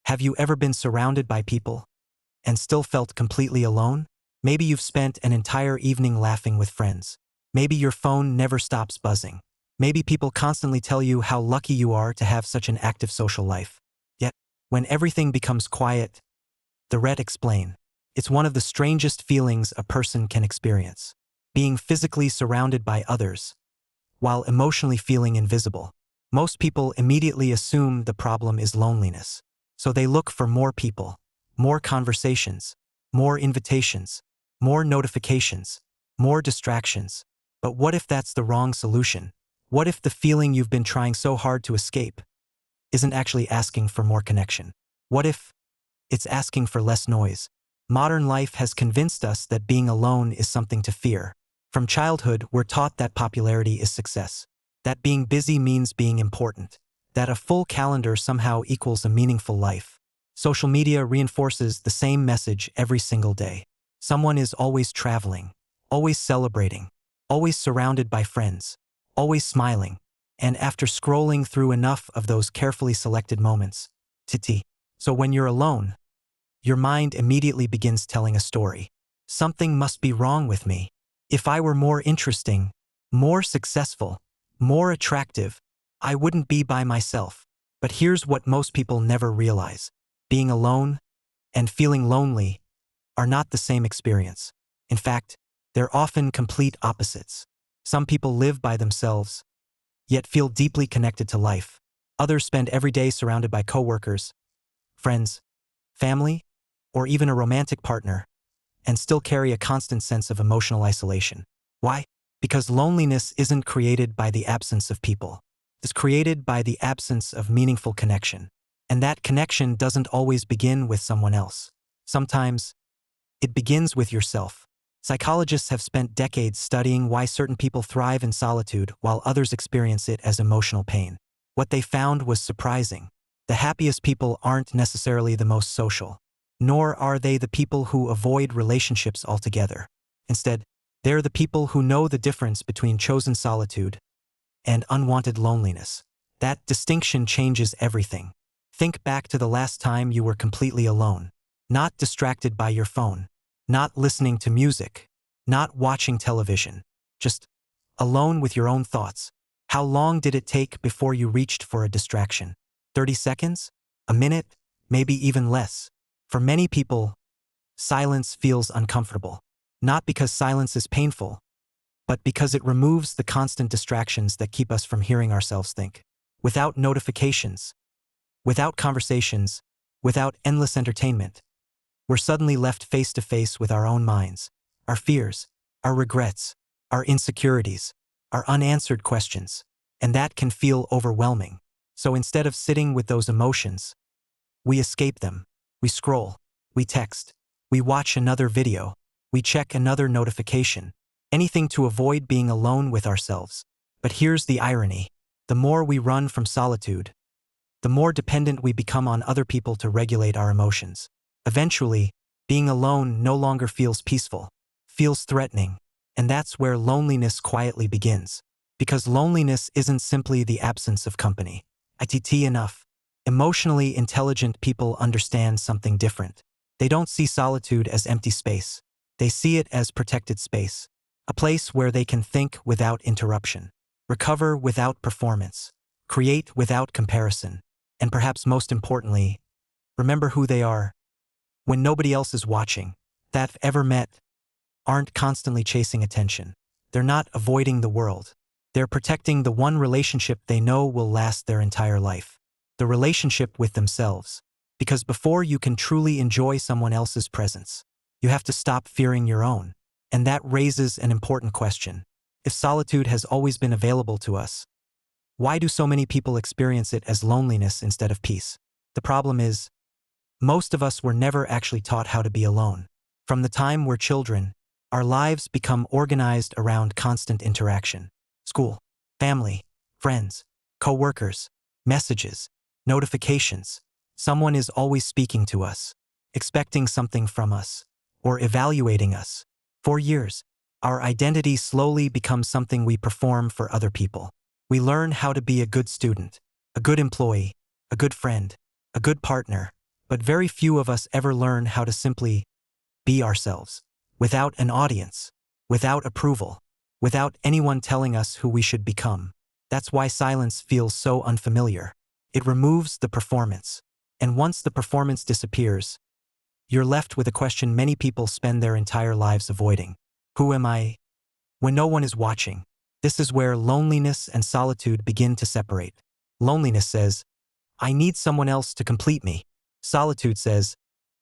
Have you ever been surrounded by people and still felt completely alone? Maybe you've spent an entire evening laughing with friends. Maybe your phone never stops buzzing. Maybe people constantly tell you how lucky you are to have such an active social life. Yet, when everything becomes quiet, the Ret explain. It's one of the strangest feelings a person can experience. Being physically surrounded by others, while emotionally feeling invisible. Most people immediately assume the problem is loneliness. So they look for more people, more conversations, more invitations, more notifications, more distractions. But what if that's the wrong solution? What if the feeling you've been trying so hard to escape isn't actually asking for more connection? What if it's asking for less noise? Modern life has convinced us that being alone is something to fear. From childhood, we're taught that popularity is success, that being busy means being important, that a full calendar somehow equals a meaningful life. Social media reinforces the same message every single day. Someone is always traveling, always celebrating, always surrounded by friends, always smiling. And after scrolling through enough of those carefully selected moments, titi. So when you're alone, your mind immediately begins telling a story. Something must be wrong with me. If I were more interesting, more successful, more attractive, I wouldn't be by myself. But here's what most people never realize. Being alone and feeling lonely are not the same experience. In fact, they're often complete opposites. Some people live by themselves, yet feel deeply connected to life. Others spend every day surrounded by coworkers, friends, family, or even a romantic partner, and still carry a constant sense of emotional isolation. Why? Because loneliness isn't created by the absence of people. It's created by the absence of meaningful connection. And that connection doesn't always begin with someone else. Sometimes, it begins with yourself. Psychologists have spent decades studying why certain people thrive in solitude while others experience it as emotional pain. What they found was surprising. The happiest people aren't necessarily the most social, nor are they the people who avoid relationships altogether. Instead, they're the people who know the difference between chosen solitude and unwanted loneliness. That distinction changes everything. Think back to the last time you were completely alone, not distracted by your phone, not listening to music, not watching television, just alone with your own thoughts. How long did it take before you reached for a distraction? 30 seconds? A minute? Maybe even less. For many people, silence feels uncomfortable, not because silence is painful, but because it removes the constant distractions that keep us from hearing ourselves think. Without notifications, without conversations, without endless entertainment, we're suddenly left face to face with our own minds, our fears, our regrets, our insecurities, our unanswered questions, and that can feel overwhelming. So instead of sitting with those emotions, we escape them. We scroll, we text, we watch another video, we check another notification, anything to avoid being alone with ourselves. But here's the irony. The more we run from solitude, the more dependent we become on other people to regulate our emotions. Eventually, being alone no longer feels peaceful, feels threatening, and that's where loneliness quietly begins. Because loneliness isn't simply the absence of company. ITT enough. Emotionally intelligent people understand something different. They don't see solitude as empty space. They see it as protected space, a place where they can think without interruption, recover without performance, create without comparison, and perhaps most importantly, remember who they are when nobody else is watching. That ever met aren't constantly chasing attention. They're not avoiding the world. They're protecting the one relationship they know will last their entire life. The relationship with themselves. Because before you can truly enjoy someone else's presence, you have to stop fearing your own. And that raises an important question. If solitude has always been available to us, why do so many people experience it as loneliness instead of peace? The problem is, most of us were never actually taught how to be alone. From the time we're children, our lives become organized around constant interaction. School, family, friends, co-workers, messages, notifications. Someone is always speaking to us, expecting something from us, or evaluating us. For years, our identity slowly becomes something we perform for other people. We learn how to be a good student, a good employee, a good friend, a good partner, But very few of us ever learn how to simply be ourselves, without an audience, without approval, without anyone telling us who we should become. That's why silence feels so unfamiliar. It removes the performance. And once the performance disappears, you're left with a question many people spend their entire lives avoiding. Who am I when no one is watching? This is where loneliness and solitude begin to separate. Loneliness says, I need someone else to complete me. Solitude says,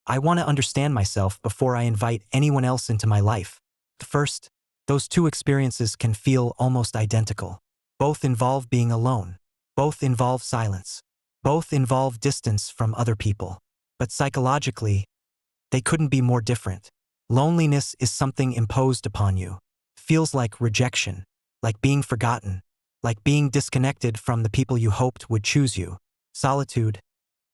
I want to understand myself before I invite anyone else into my life. First, those two experiences can feel almost identical. Both involve being alone. Both involve silence. Both involve distance from other people. But psychologically, they couldn't be more different. Loneliness is something imposed upon you. Feels like rejection, like being forgotten, like being disconnected from the people you hoped would choose you. Solitude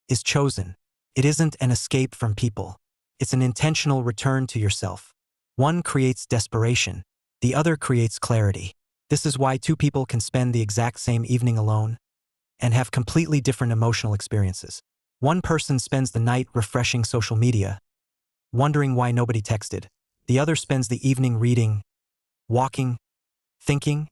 is chosen. It isn't an escape from people. It's an intentional return to yourself. One creates desperation. The other creates clarity. This is why two people can spend the exact same evening alone and have completely different emotional experiences. One person spends the night refreshing social media, wondering why nobody texted. The other spends the evening reading, walking, thinking,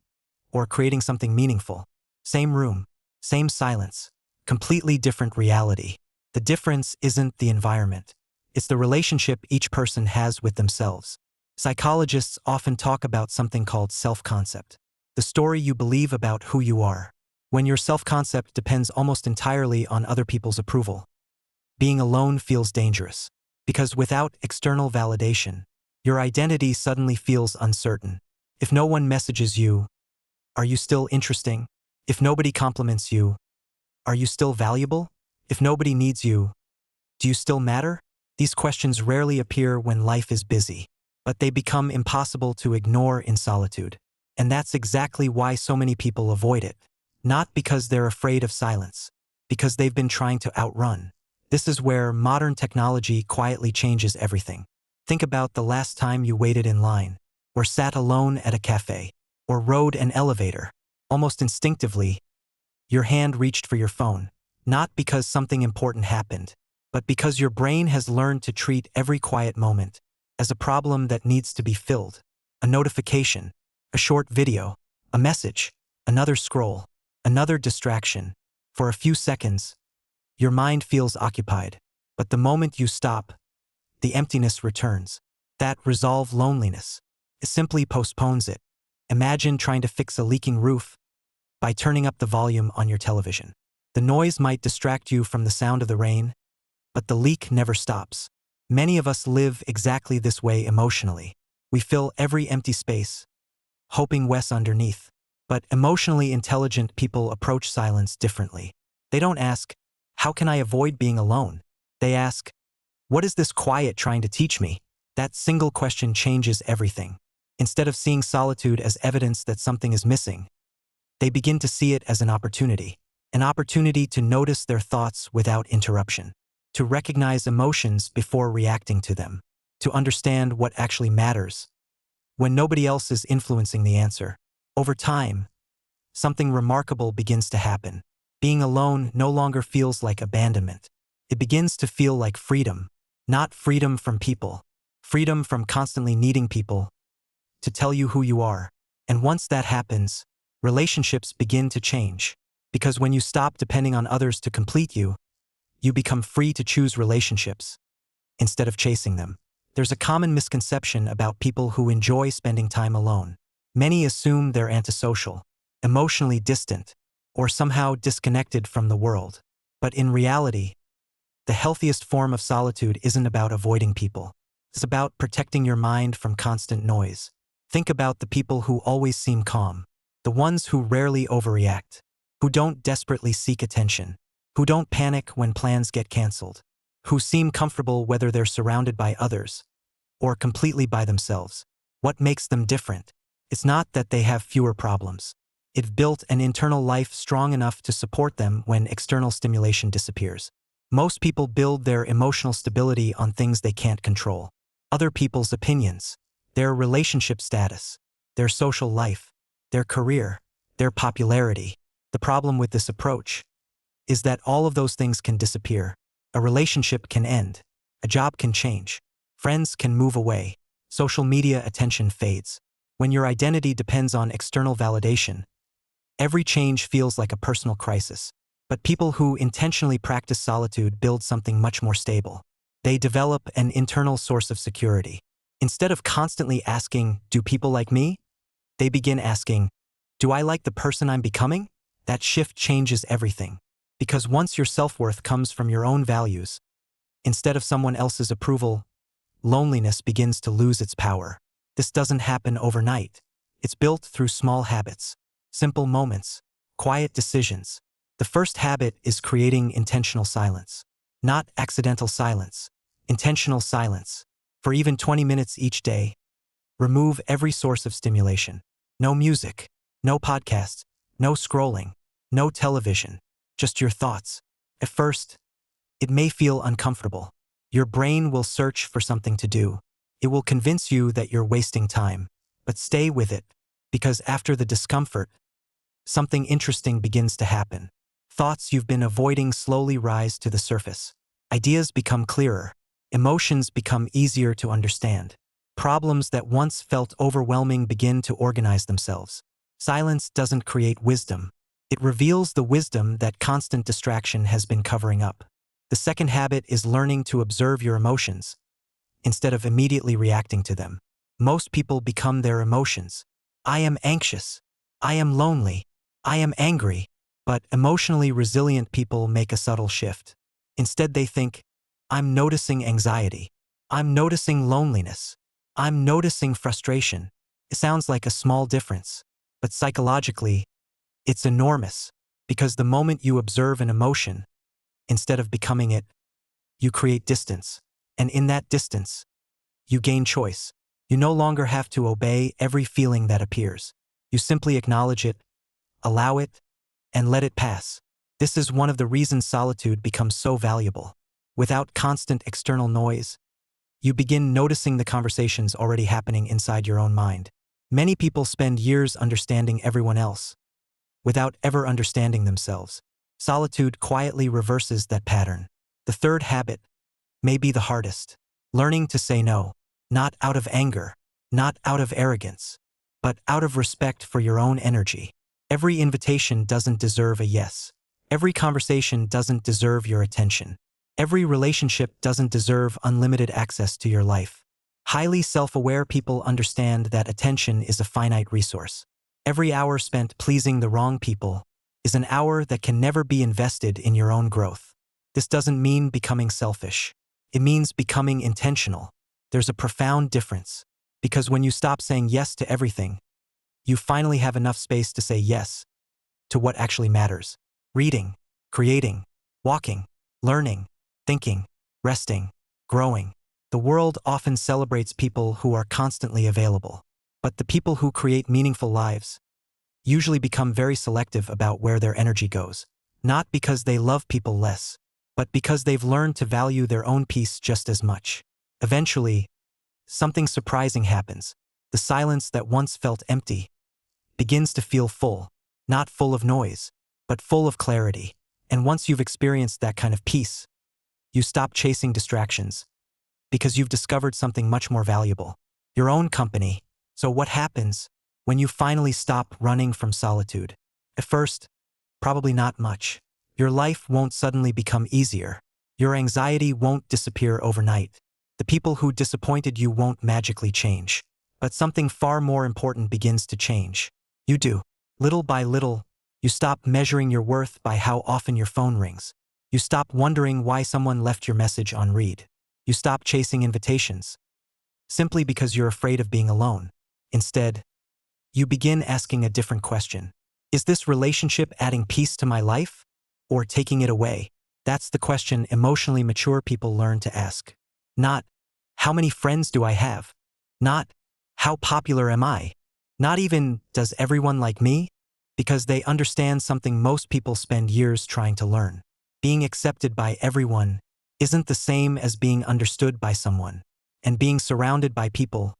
or creating something meaningful. Same room, same silence, completely different reality. The difference isn't the environment. It's the relationship each person has with themselves. Psychologists often talk about something called self-concept, the story you believe about who you are. When your self-concept depends almost entirely on other people's approval, being alone feels dangerous. Because without external validation, your identity suddenly feels uncertain. If no one messages you, are you still interesting? If nobody compliments you, are you still valuable? If nobody needs you, do you still matter? These questions rarely appear when life is busy, but they become impossible to ignore in solitude. And that's exactly why so many people avoid it. Not because they're afraid of silence, because they've been trying to outrun. This is where modern technology quietly changes everything. Think about the last time you waited in line, or sat alone at a cafe, or rode an elevator. Almost instinctively, your hand reached for your phone, not because something important happened, but because your brain has learned to treat every quiet moment as a problem that needs to be filled. A notification, a short video, a message, another scroll, another distraction. For a few seconds, your mind feels occupied, but the moment you stop, the emptiness returns. That resolve loneliness. It simply postpones it. Imagine trying to fix a leaking roof by turning up the volume on your television. The noise might distract you from the sound of the rain, but the leak never stops. Many of us live exactly this way emotionally. We fill every empty space, hoping what's underneath. But emotionally intelligent people approach silence differently. They don't ask, how can I avoid being alone? They ask, what is this quiet trying to teach me? That single question changes everything. Instead of seeing solitude as evidence that something is missing, they begin to see it as an opportunity to notice their thoughts without interruption, to recognize emotions before reacting to them, to understand what actually matters when nobody else is influencing the answer. Over time, something remarkable begins to happen. Being alone no longer feels like abandonment. It begins to feel like freedom, not freedom from people, freedom from constantly needing people to tell you who you are. And once that happens, relationships begin to change. Because when you stop depending on others to complete you, you become free to choose relationships instead of chasing them. There's a common misconception about people who enjoy spending time alone. Many assume they're antisocial, emotionally distant, or somehow disconnected from the world. But in reality, the healthiest form of solitude isn't about avoiding people. It's about protecting your mind from constant noise. Think about the people who always seem calm, the ones who rarely overreact, who don't desperately seek attention, who don't panic when plans get canceled, who seem comfortable whether they're surrounded by others or completely by themselves. What makes them different? It's not that they have fewer problems. They've built an internal life strong enough to support them when external stimulation disappears. Most people build their emotional stability on things they can't control. Other people's opinions, their relationship status, their social life, their career, their popularity. The problem with this approach is that all of those things can disappear A relationship can end. A job can change. Friends can move away. Social media attention fades. When your identity depends on external validation, every change feels like a personal crisis. But people who intentionally practice solitude build something much more stable. They develop an internal source of security. Instead of constantly asking, "Do people like me?" they begin asking, "Do I like the person I'm becoming?" That shift changes everything. Because once your self-worth comes from your own values, instead of someone else's approval, loneliness begins to lose its power. This doesn't happen overnight. It's built through small habits, simple moments, quiet decisions. The first habit is creating intentional silence. Not accidental silence, intentional silence. For even 20 minutes each day, remove every source of stimulation. No music, no podcasts, no scrolling, no television, just your thoughts. At first, it may feel uncomfortable. Your brain will search for something to do. It will convince you that you're wasting time. But stay with it, because after the discomfort, something interesting begins to happen. Thoughts you've been avoiding slowly rise to the surface. Ideas become clearer. Emotions become easier to understand. Problems that once felt overwhelming begin to organize themselves. Silence doesn't create wisdom. It reveals the wisdom that constant distraction has been covering up. The second habit is learning to observe your emotions, instead of immediately reacting to them. Most people become their emotions. I am anxious. I am lonely. I am angry. But emotionally resilient people make a subtle shift. Instead they think, I'm noticing anxiety. I'm noticing loneliness. I'm noticing frustration. It sounds like a small difference, but psychologically, it's enormous, because the moment you observe an emotion, instead of becoming it, you create distance. And in that distance, you gain choice. You no longer have to obey every feeling that appears. You simply acknowledge it, allow it, and let it pass. This is one of the reasons solitude becomes so valuable. Without constant external noise, you begin noticing the conversations already happening inside your own mind. Many people spend years understanding everyone else, without ever understanding themselves. Solitude quietly reverses that pattern. The third habit may be the hardest. Learning to say no, not out of anger, not out of arrogance, but out of respect for your own energy. Every invitation doesn't deserve a yes. Every conversation doesn't deserve your attention. Every relationship doesn't deserve unlimited access to your life. Highly self-aware people understand that attention is a finite resource. Every hour spent pleasing the wrong people is an hour that can never be invested in your own growth. This doesn't mean becoming selfish. It means becoming intentional. There's a profound difference, because when you stop saying yes to everything, you finally have enough space to say yes to what actually matters. Reading, creating, walking, learning, thinking, resting, growing. The world often celebrates people who are constantly available. But the people who create meaningful lives usually become very selective about where their energy goes. Not because they love people less, but because they've learned to value their own peace just as much. Eventually, something surprising happens. The silence that once felt empty begins to feel full, not full of noise, but full of clarity. And once you've experienced that kind of peace, you stop chasing distractions, because you've discovered something much more valuable, your own company. So what happens when you finally stop running from solitude? At first, probably not much. Your life won't suddenly become easier. Your anxiety won't disappear overnight. The people who disappointed you won't magically change. But something far more important begins to change. You do. Little by little, you stop measuring your worth by how often your phone rings. You stop wondering why someone left your message on read. You stop chasing invitations, simply because you're afraid of being alone. Instead, you begin asking a different question. Is this relationship adding peace to my life, or taking it away? That's the question emotionally mature people learn to ask. Not, how many friends do I have? Not, how popular am I? Not even, does everyone like me? Because they understand something most people spend years trying to learn. Being accepted by everyone isn't the same as being understood by someone. And being surrounded by people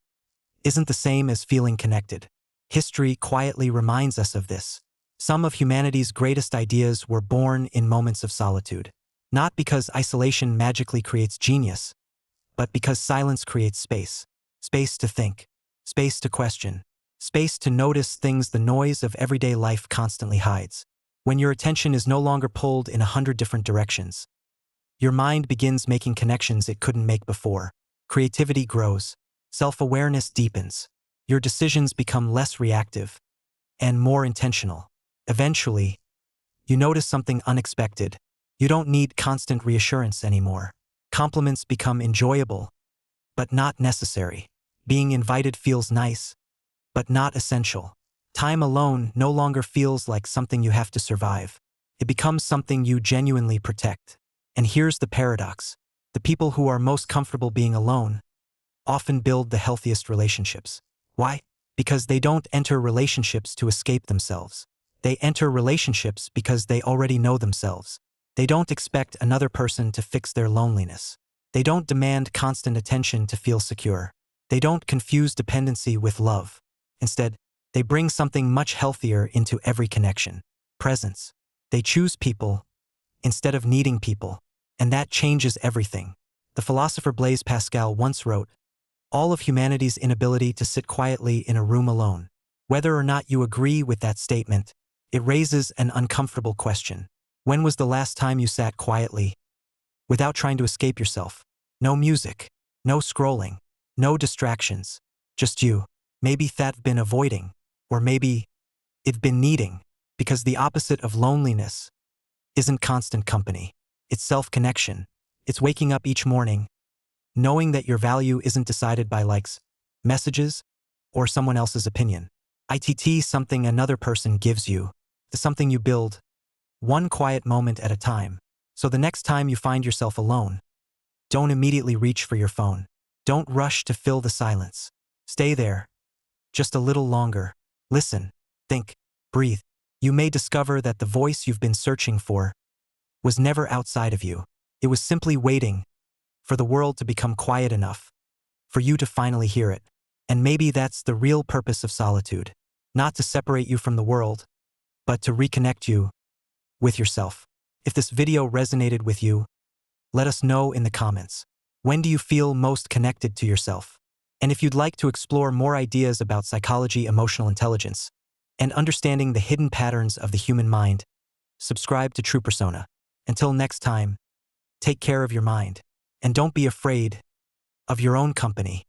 isn't the same as feeling connected. History quietly reminds us of this. Some of humanity's greatest ideas were born in moments of solitude. Not because isolation magically creates genius, but because silence creates space. Space to think. Space to question. Space to notice things the noise of everyday life constantly hides. When your attention is no longer pulled in 100 different directions, your mind begins making connections it couldn't make before. Creativity grows. Self-awareness deepens. Your decisions become less reactive and more intentional. Eventually, you notice something unexpected. You don't need constant reassurance anymore. Compliments become enjoyable, but not necessary. Being invited feels nice, but not essential. Time alone no longer feels like something you have to survive. It becomes something you genuinely protect. And here's the paradox. The people who are most comfortable being alone often build the healthiest relationships. Why? Because they don't enter relationships to escape themselves. They enter relationships because they already know themselves. They don't expect another person to fix their loneliness. They don't demand constant attention to feel secure. They don't confuse dependency with love. Instead, they bring something much healthier into every connection: presence. They choose people instead of needing people, and that changes everything. The philosopher Blaise Pascal once wrote, "All of humanity's inability to sit quietly in a room alone." Whether or not you agree with that statement, it raises an uncomfortable question. When was the last time you sat quietly, without trying to escape yourself? No music, no scrolling, no distractions, just you. Maybe that've been avoiding, or maybe it've been needing, because the opposite of loneliness isn't constant company. It's self-connection. It's waking up each morning, knowing that your value isn't decided by likes, messages, or someone else's opinion. It's something another person gives you, the something you build, one quiet moment at a time. So the next time you find yourself alone, don't immediately reach for your phone. Don't rush to fill the silence. Stay there, just a little longer. Listen, think, breathe. You may discover that the voice you've been searching for was never outside of you. It was simply waiting for the world to become quiet enough for you to finally hear it. And maybe that's the real purpose of solitude. Not to separate you from the world, but to reconnect you with yourself. If this video resonated with you, let us know in the comments. When do you feel most connected to yourself? And if you'd like to explore more ideas about psychology, emotional intelligence, and understanding the hidden patterns of the human mind, subscribe to True Persona. Until next time, take care of your mind, and don't be afraid of your own company.